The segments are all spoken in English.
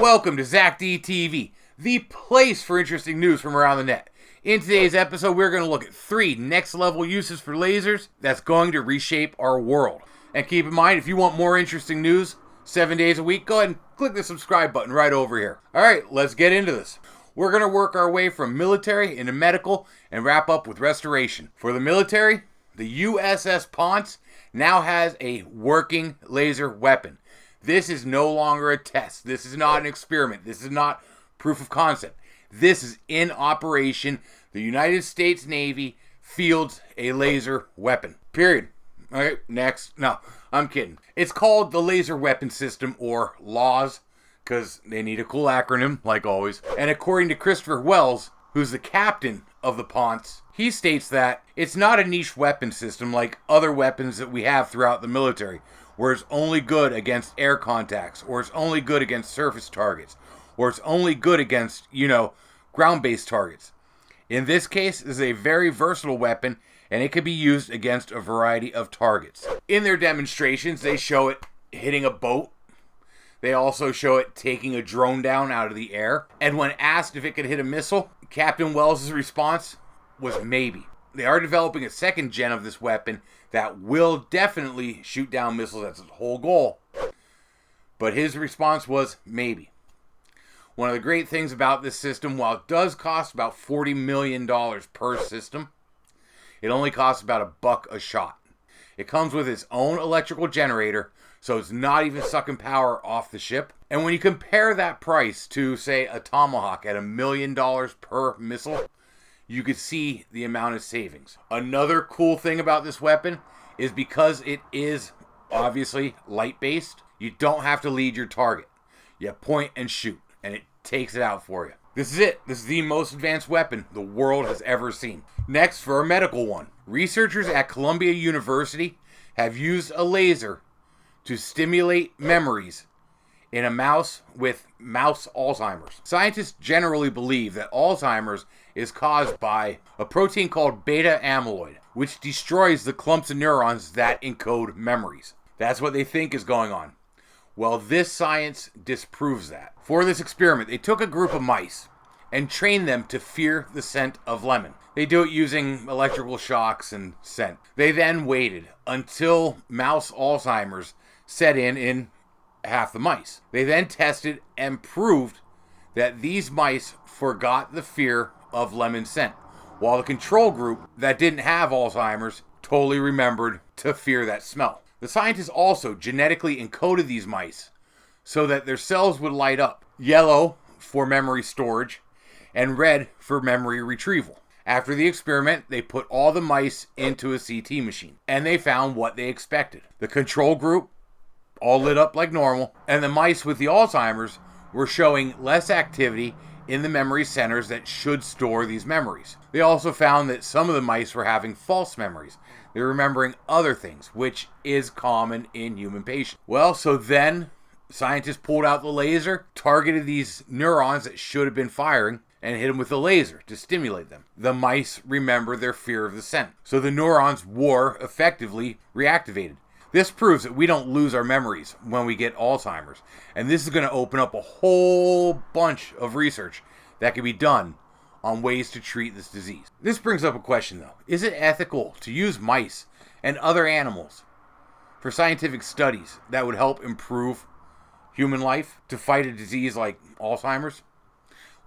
Welcome to ZakDTV, the place for interesting news from around the net. In today's episode, we're going to look at 3 next-level uses for lasers that's going to reshape our world. And keep in mind, if you want more interesting news 7 days a week, go ahead and click the subscribe button right over here. Alright, let's get into this. We're going to work our way from military into medical and wrap up with restoration. For the military, the USS Ponce now has a working laser weapon. This is no longer a test. This is not an experiment. This is not proof of concept. This is in operation. The United States Navy fields a laser weapon. Period. Okay, next. No, I'm kidding. It's called the Laser Weapon System, or LAWS, because they need a cool acronym, like always. And according to Christopher Wells, who's the captain of the Ponce, he states that it's not a niche weapon system like other weapons that we have throughout the military, where it's only good against air contacts, or it's only good against surface targets, or it's only good against, ground-based targets. In this case, this is a very versatile weapon, and it can be used against a variety of targets. In their demonstrations, they show it hitting a boat. They also show it taking a drone down out of the air. And when asked if it could hit a missile, Captain Wells' response was maybe. They are developing a second gen of this weapon that will definitely shoot down missiles. That's the whole goal. But his response was maybe. One of the great things about this system, while it does cost about $40 million per system, it only costs about $1 a shot. It comes with its own electrical generator, so it's not even sucking power off the ship. And when you compare that price to, say, a Tomahawk at $1 million per missile, you could see the amount of savings. Another cool thing about this weapon is because it is obviously light-based, you don't have to lead your target. You point and shoot, and it takes it out for you. This is it. This is the most advanced weapon the world has ever seen. Next, for a medical one. Researchers at Columbia University have used a laser to stimulate memories in a mouse with mouse Alzheimer's. Scientists generally believe that Alzheimer's is caused by a protein called beta amyloid, which destroys the clumps of neurons that encode memories. That's what they think is going on. Well, this science disproves that. For this experiment, they took a group of mice and trained them to fear the scent of lemon. They do it using electrical shocks and scent. They then waited until mouse Alzheimer's set in half the mice. They then tested and proved that these mice forgot the fear of lemon scent, while the control group that didn't have Alzheimer's totally remembered to fear that smell. The scientists also genetically encoded these mice so that their cells would light up, yellow for memory storage and red for memory retrieval. After the experiment, they put all the mice into a CT machine, and they found what they expected. The control group all lit up like normal, and the mice with the Alzheimer's were showing less activity in the memory centers that should store these memories. They also found that some of the mice were having false memories. They were remembering other things, which is common in human patients. Well, so then scientists pulled out the laser, targeted these neurons that should have been firing, and hit them with the laser to stimulate them. The mice remembered their fear of the scent, so the neurons were effectively reactivated. This proves that we don't lose our memories when we get Alzheimer's. And this is going to open up a whole bunch of research that can be done on ways to treat this disease. This brings up a question, though. Is it ethical to use mice and other animals for scientific studies that would help improve human life to fight a disease like Alzheimer's?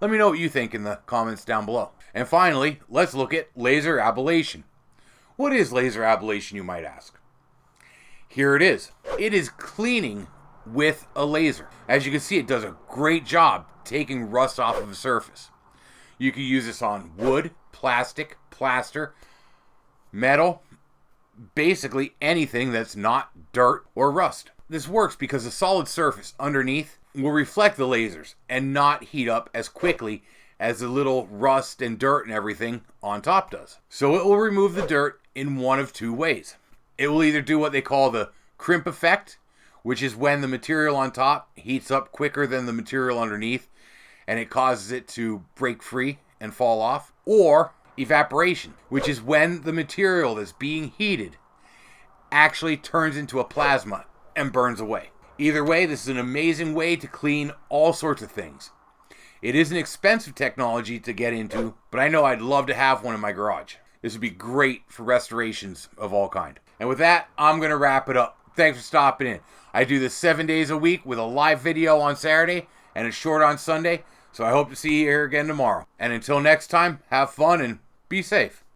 Let me know what you think in the comments down below. And finally, let's look at laser ablation. What is laser ablation, you might ask? Here it is. It is cleaning with a laser. As you can see, it does a great job taking rust off of a surface. You can use this on wood, plastic, plaster, metal, basically anything that's not dirt or rust. This works because the solid surface underneath will reflect the lasers and not heat up as quickly as the little rust and dirt and everything on top does. So it will remove the dirt in one of 2 ways. It will either do what they call the crimp effect, which is when the material on top heats up quicker than the material underneath, and it causes it to break free and fall off, or evaporation, which is when the material that's being heated actually turns into a plasma and burns away. Either way, this is an amazing way to clean all sorts of things. It is an expensive technology to get into, but I know I'd love to have one in my garage. This would be great for restorations of all kind. And with that, I'm going to wrap it up. Thanks for stopping in. I do this 7 days a week with a live video on Saturday and a short on Sunday, so I hope to see you here again tomorrow. And until next time, have fun and be safe.